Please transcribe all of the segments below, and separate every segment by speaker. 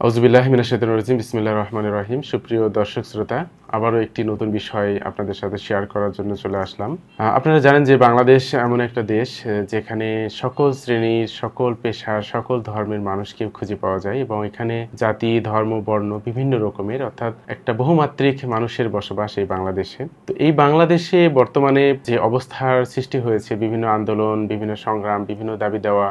Speaker 1: আউযুবিল্লাহি মিনাশ শাইতানির রাজিম বিসমিল্লাহির রহমানির রহিম। সুপ্রিয় দর্শক শ্রোতা, আবারও একটি নতুন বিষয় আপনাদের সাথে শেয়ার করার জন্য চলে আসলাম। আপনারা জানেন যে বাংলাদেশ এমন একটা দেশ যেখানে সকল শ্রেণীর, সকল পেশার, সকল ধর্মের মানুষকে খুঁজে পাওয়া যায় এবং এখানে জাতি, ধর্ম, বর্ণ বিভিন্ন রকমের অর্থাৎ একটা বহুমাত্রিক মানুষের বসবাস এই বাংলাদেশে। তো এই বাংলাদেশে বর্তমানে যে অবস্থার সৃষ্টি হয়েছে, বিভিন্ন আন্দোলন, বিভিন্ন সংগ্রাম, বিভিন্ন দাবি দেওয়া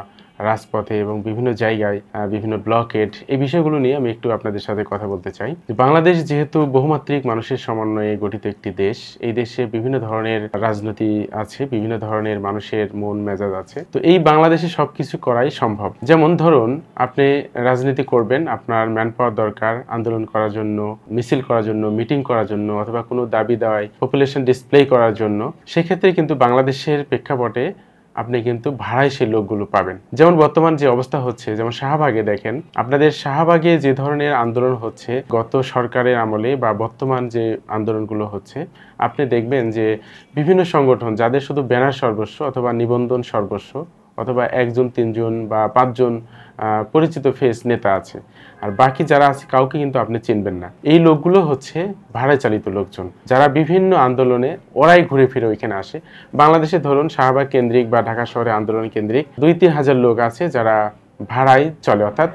Speaker 1: রাজপথে এবং বিভিন্ন জায়গায় বিভিন্ন ব্লকেড, এই বিষয়গুলো নিয়ে আমি একটু আপনাদের সাথে কথা বলতে চাই। বাংলাদেশ যেহেতু বহুমাত্রিক মানুষের সমন্বয়ে গঠিত একটি দেশ, এই দেশে বিভিন্ন ধরনের রাজনীতি আছে, বিভিন্ন ধরনের মানুষের মন মেজাজ আছে। তো এই বাংলাদেশে সবকিছু করাই সম্ভব। যেমন ধরুন, আপনি রাজনীতি করবেন, আপনার ম্যান পাওয়ার দরকার আন্দোলন করার জন্য, মিছিল করার জন্য, মিটিং করার জন্য, অথবা কোনো দাবি দেওয়ায় পপুলেশন ডিসপ্লে করার জন্য। সেক্ষেত্রে কিন্তু বাংলাদেশের প্রেক্ষাপটে আপনি কিন্তু ভাড়ায় সেই লোকগুলো পাবেন। যেমন বর্তমান যে অবস্থা হচ্ছে, যেমন শাহবাগে দেখেন, আপনাদের শাহবাগে যে ধরনের আন্দোলন হচ্ছে গত সরকারের আমলে বা বর্তমান যে আন্দোলনগুলো হচ্ছে, আপনি দেখবেন যে বিভিন্ন সংগঠন যাদের শুধু ব্যানার সর্বস্ব অথবা নিবন্ধন সর্বস্ব অথবা একজন, তিনজন বা পাঁচজন পরিচিত ফেস নেতা আছে, আর বাকি যারা আছে কাউকে কিন্তু আপনি চিনবেন না। এই লোকগুলো হচ্ছে ভাড়ায় চালিত লোকজন, যারা বিভিন্ন আন্দোলনে ওরাই ঘুরে ফিরে ওইখানে আসে। বাংলাদেশে ধরুন শাহবাগ কেন্দ্রিক বা ঢাকা শহরে আন্দোলন কেন্দ্রিক 2-3 হাজার লোক আছে যারা ভাড়ায় চলে, অর্থাৎ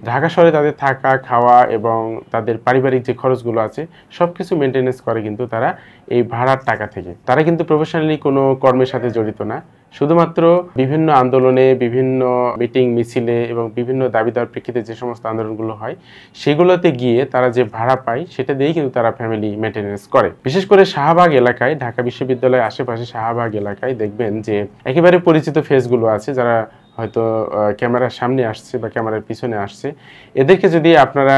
Speaker 1: ঢাকা শহরে তাদের থাকা, খাওয়া এবং তাদের পারিবারিক যে খরচগুলো আছে সব কিছু মেনটেনেন্স করে কিন্তু তারা এই ভাড়ার টাকা থেকে। তারা কিন্তু প্রফেশনালি কোনো কর্মের সাথে জড়িত না, শুধুমাত্র বিভিন্ন আন্দোলনে, বিভিন্ন মিটিং মিছিলে এবং বিভিন্ন দাবি দেওয়ার প্রেক্ষিতে যে সমস্ত আন্দোলনগুলো হয় সেগুলোতে গিয়ে তারা যে ভাড়া পায় সেটা দিয়েই কিন্তু তারা ফ্যামিলি মেনটেনেন্স করে। বিশেষ করে শাহবাগ এলাকায়, ঢাকা বিশ্ববিদ্যালয়ের আশেপাশে শাহবাগ এলাকায় দেখবেন যে একেবারে পরিচিত ফেসগুলো আছে যারা হয়তো ক্যামেরার সামনে আসছে বা ক্যামেরার পিছনে আসছে। এদেরকে যদি আপনারা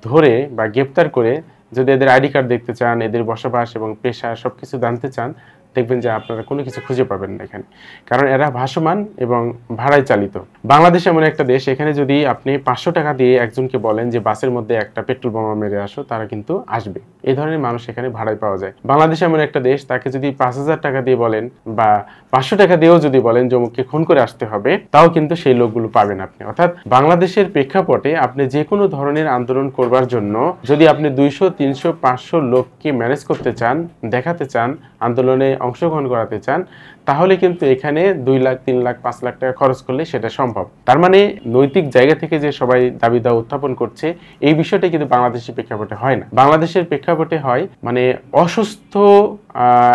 Speaker 1: ধরে বা গ্রেপ্তার করে যদি এদের আইডি কার্ড দেখতে চান, এদের বসবাস এবং পেশা সব কিছু জানতে চান, দেখবেন যে আপনারা কোনো কিছু খুঁজে পাবেন না এখানে, কারণ এরা ভাসমান এবং ভাড়ায় চালিত। বাংলাদেশ এমন একটা দেশ, এখানে যদি আপনি 500 টাকা দিয়ে একজনকে বলেন যে বাসের মধ্যে একটা পেট্রোল বোমা মেরে আসো, তারা কিন্তু আসবে। এই ধরনের মানুষ এখানে ভাড়ায় পাওয়া যায়। বাংলাদেশ এমন একটা দেশ, তাকে যদি 5000 টাকা দিয়ে বলেন বা 500 টাকা দিয়েও যদি বলেন যে অমুককে খুন করে আসতে হবে, তাও কিন্তু সেই লোকগুলো পাবেন আপনি। অর্থাৎ বাংলাদেশের প্রেক্ষাপটে আপনি যে কোনো ধরনের আন্দোলন করবার জন্য যদি আপনি 200, 300, 500 লোককে ম্যানেজ করতে চান, দেখাতে চান, আন্দোলনে অংশগ্রহণ করাতে চান, তাহলে কিন্তু এখানে 2 লাখ, 3 লাখ, 5 লাখ টাকা খরচ করলে সেটা সম্ভব। তার মানে নৈতিক জায়গা থেকে যে সবাই দাবি দাওয়া উত্থাপন করছে, এই বিষয়টা কিন্তু বাংলাদেশের প্রেক্ষাপটে হয় না। বাংলাদেশের প্রেক্ষাপটে হয় মানে অসুস্থ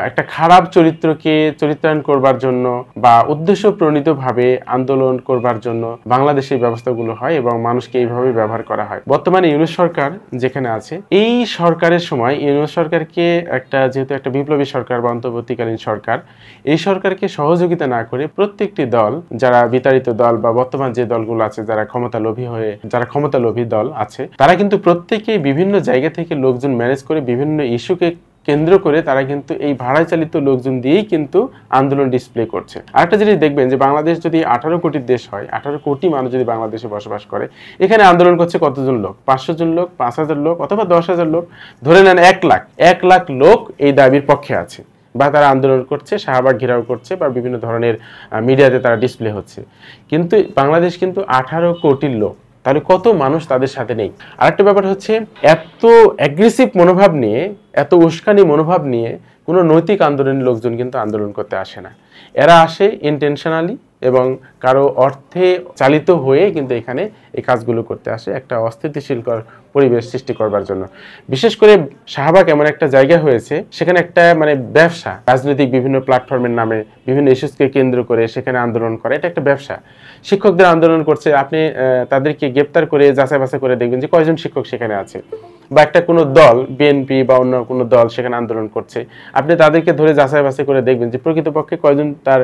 Speaker 1: একটা খারাপ চরিত্রকে চরিত্রায়ন করবার জন্য বা উদ্দেশ্য প্রণীতভাবে আন্দোলন করবার জন্য বাংলাদেশের ব্যবস্থাগুলো হয় এবং মানুষকে এইভাবে ব্যবহার করা হয়। বর্তমানে ইউনূস সরকার যেখানে আছে, এই সরকারের সময় ইউনূস সরকারকে যেহেতু একটা বিপ্লবী সরকার বা অন্তর্বর্তীকালীন সরকার, এই সরকারকে সহযোগিতা না করে প্রত্যেকটি দল, যারা বিতাড়িত দল বা বর্তমান যে দলগুলো আছে যারা ক্ষমতালোভী দল আছে, তারা কিন্তু প্রত্যেকেই বিভিন্ন জায়গা থেকে লোকজন ম্যানেজ করে বিভিন্ন ইস্যুকে কেন্দ্র করে তারা কিন্তু এই ভাড়ায় চালিত লোকজন দিয়েই কিন্তু আন্দোলন ডিসপ্লে করছে। আরেকটা জিনিস দেখবেন যে বাংলাদেশ যদি 18 কোটির দেশ হয়, 18 কোটি মানুষ যদি বাংলাদেশে বসবাস করে, এখানে আন্দোলন করছে কতজন লোক? 500 জন লোক, 5000 লোক অথবা 10,000 লোক, ধরে নেন 1 লাখ লোক এই দাবির পক্ষে আছে বা তারা আন্দোলন করছে, শাহবাগ ঘেরাও করছে বা বিভিন্ন ধরনের মিডিয়াতে তারা ডিসপ্লে হচ্ছে। কিন্তু বাংলাদেশ কিন্তু 18 কোটির লোক, তাহলে কত মানুষ তাদের সাথে নেই? আরেকটা ব্যাপার হচ্ছে, এত অ্যাগ্রেসিভ মনোভাব নিয়ে, এত উস্কানি মনোভাব নিয়ে কোনো নৈতিক আন্দোলনের লোকজন কিন্তু আন্দোলন করতে আসে না। এরা আসে ইন্টেনশনালি এবং কারো অর্থে চালিত হয়ে কিন্তু এখানে এই কাজগুলো করতে আসে, একটা অস্থিতিশীল পরিবেশ সৃষ্টি করবার জন্য। বিশেষ করে শাহবাগ এমন একটা জায়গা হয়েছে, সেখানে একটা মানে ব্যবসা, রাজনৈতিক বিভিন্ন প্ল্যাটফর্মের নামে বিভিন্ন ইস্যুসকে কেন্দ্র করে সেখানে আন্দোলন করে, এটা একটা ব্যবসা। শিক্ষকদের আন্দোলন করছে, আপনি তাদেরকে গ্রেপ্তার করে যাচাই বাছাই করে দেখবেন যে কয়জন শিক্ষক সেখানে আছে, বা একটা কোনো দল, বিএনপি বা অন্য কোনো দল সেখানে আন্দোলন করছে, আপনি তাদেরকে ধরে যাচাই বাছাই করে দেখবেন যে প্রকৃতপক্ষে কয়জন তার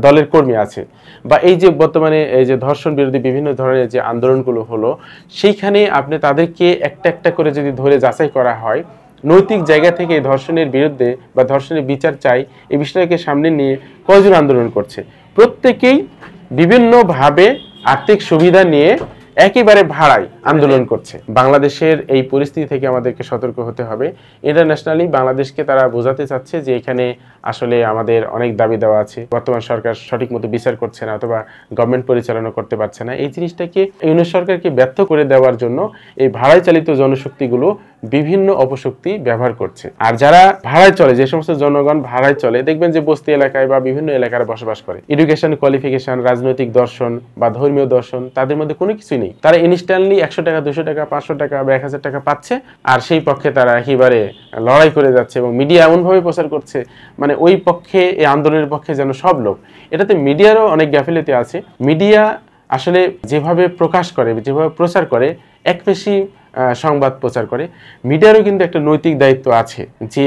Speaker 1: দলের কর্মী আছে। বা এই যে বর্তমানে এই যে ধর্ষণ বিরোধী বিভিন্ন ধরনের যে আন্দোলনগুলো হলো, সেইখানে আপনি তাদেরকে একটা একটা করে যদি ধরে যাচাই করা হয়, নৈতিক জায়গা থেকে ধর্ষণের বিরুদ্ধে বা ধর্ষণের বিচার চাই এই বিষয়টাকে সামনে নিয়ে কয়জন আন্দোলন করছে? প্রত্যেকেই বিভিন্নভাবে আর্থিক সুবিধা নিয়ে একেবারে ভাড়ায় আন্দোলন করছে। বাংলাদেশের এই পরিস্থিতি থেকে আমাদেরকে সতর্ক হতে হবে। ইন্টারন্যাশনালি বাংলাদেশকে তারা বোঝাতে চাচ্ছে যে এখানে আসলে আমাদের অনেক দাবি দেওয়া আছে, বর্তমান সরকার সঠিক মতো বিচার করছে না অথবা গভর্নমেন্ট পরিচালনা করতে পারছে না। এই জিনিসটাকে ইউনিট সরকারকে ব্যর্থ করে দেওয়ার জন্য এই ভাড়ায় চালিত জনশক্তিগুলো বিভিন্ন অপশক্তি ব্যবহার করছে। আর যারা ভাড়ায় চলে, যে সমস্ত জনগণ ভাড়ায় চলে, দেখবেন যে বস্তি এলাকায় বা বিভিন্ন এলাকায় বসবাস করে, এডুকেশন কোয়ালিফিকেশন, রাজনৈতিক দর্শন বা ধর্মীয় দর্শন তাদের মধ্যে কোনো কিছুই নেই। তারা ইনস্ট্যান্টলি 100 টাকা, 200 টাকা, 500 টাকা বা 1000 টাকা পাচ্ছে, আর সেই পক্ষে তারা একেবারে লড়াই করে যাচ্ছে এবং মিডিয়া এমনভাবে প্রচার করছে মানে ওই পক্ষে, এই আন্দোলনের পক্ষে যেন সব লোক। এটাতে মিডিয়ারও অনেক গাফিলতি আছে। মিডিয়া আসলে যেভাবে প্রকাশ করে, যেভাবে প্রচার করে, একপেশি সংবাদ প্রচার করে। মিডিয়ারও কিন্তু একটা নৈতিক দায়িত্ব আছে যে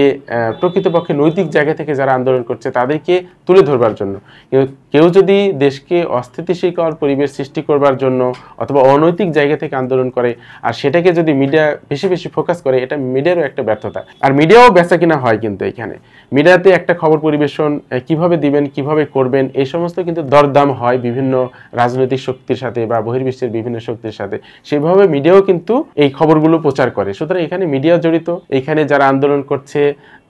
Speaker 1: প্রকৃতপক্ষে নৈতিক জায়গা থেকে যারা আন্দোলন করছে তাদেরকে তুলে ধরবার জন্য। কিন্তু কেউ যদি দেশকে অস্থিতিশীল পরিবেশ সৃষ্টি করবার জন্য অথবা অনৈতিক জায়গা থেকে আন্দোলন করে আর সেটাকে যদি মিডিয়া বেশি বেশি ফোকাস করে, এটা মিডিয়ারও একটা ব্যর্থতা। আর মিডিয়াও বেচা কিনা হয় কিন্তু এখানে। মিডিয়াতে একটা খবর পরিবেশন কিভাবে দিবেন, কিভাবে করবেন, এই সমস্ত কিন্তু দরদাম হয় বিভিন্ন রাজনৈতিক শক্তির সাথে বা বহির্বিশ্বের বিভিন্ন শক্তির সাথে। সেভাবে মিডিয়াও কিন্তু এই খবরগুলো প্রচার করে। সুতরাং এখানে মিডিয়া জড়িত, এখানে যারা আন্দোলন করছে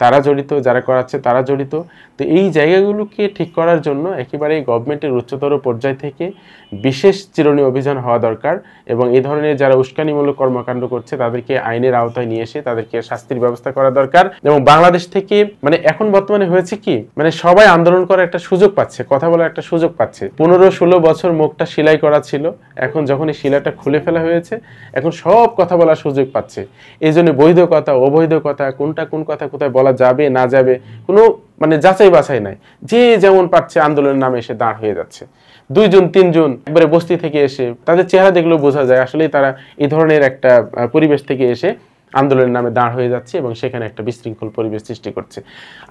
Speaker 1: তারা জড়িত, যারা করাচ্ছে তারা জড়িত। তো এই জায়গাগুলোকে ঠিক করার জন্য একেবারে গভর্নমেন্টের উচ্চতর পর্যায় থেকে বিশেষ চিরুনি অভিযান হওয়া দরকার এবং এই ধরনের যারা উস্কানিমূলক কর্মকাণ্ড করছে তাদেরকে আইনের আওতায় নিয়ে এসে তাদেরকে শাস্তির ব্যবস্থা করা দরকার। এবং বাংলাদেশ থেকে মানে এখন বর্তমানে হয়েছে কি, মানে সবাই আন্দোলন করার একটা সুযোগ পাচ্ছে, কথা বলার একটা সুযোগ পাচ্ছে। 15-16 বছর মুখটা সেলাই করা ছিল, এখন যখন এই সেলাইটা খুলে ফেলা হয়েছে এখন সব কথা বলার সুযোগ পাচ্ছে। এই জন্য বৈধ কথা, অবৈধ কথা, কোনটা কোন কথা কোথায় বলা যাবে না যাবে কোনো মানে যাচাই বাছাই নাই। যে যেমন পারছে আন্দোলনের নামে এসে দাঁড় হয়ে যাচ্ছে। 2 জন 3 জন একবারে বস্তি থেকে এসে, তাদের চেহারা দেখলেও বোঝা যায় আসলে তারা এই ধরনের একটা পরিবেশ থেকে এসে আন্দোলনের নামে দাঁড় হয়ে যাচ্ছে এবং সেখানে একটা বিশৃঙ্খল পরিবেশ সৃষ্টি করছে।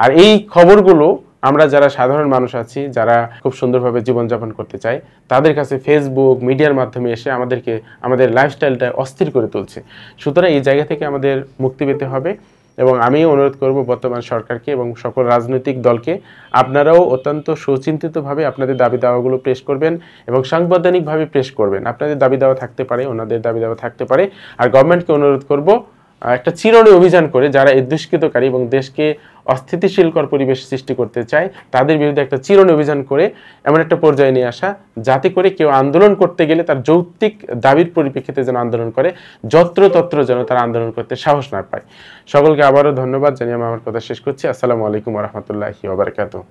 Speaker 1: আর এই খবরগুলো আমরা যারা সাধারণ মানুষ আছি, যারা খুব সুন্দরভাবে জীবনযাপন করতে চাই, তাদের কাছে ফেসবুক মিডিয়ার মাধ্যমে এসে আমাদেরকে আমাদের লাইফস্টাইলটা অস্থির করে তুলছে। সুতরাং এই জায়গা থেকে আমাদের মুক্তি পেতে হবে এবং আমি অনুরোধ করব বর্তমান সরকারকে এবং সকল রাজনৈতিক দলকে, আপনারাও অত্যন্ত সুচিন্তিতভাবে আপনাদের দাবি দাওয়াগুলো পেশ করবেন এবং সাংবিধানিকভাবে পেশ করবেন। আপনাদের দাবি দাওয়া থাকতে পারে, ওনাদের দাবি দাওয়া থাকতে পারে। আর গভর্নমেন্টকে অনুরোধ করব একটা চিরুনি অভিযান করে যারা এই দুষ্কৃতকারী এবং দেশকে অস্থিতিশীলকর পরিবেশ সৃষ্টি করতে চায় তাদের বিরুদ্ধে একটা চিরুনি অভিযান করে এমন একটা পর্যায়ে নিয়ে আসা যাতে করে কেউ আন্দোলন করতে গেলে তার যৌক্তিক দাবির পরিপ্রেক্ষিতে যেন আন্দোলন করে, যত্রতত্র যেন তারা আন্দোলন করতে সাহস না পায়। সকলকে আবারও ধন্যবাদ জানিয়ে আমি আমার কথা শেষ করছি। আসসালামু আলাইকুম ওয়া রাহমাতুল্লাহি ওয়া বারাকাতুহু।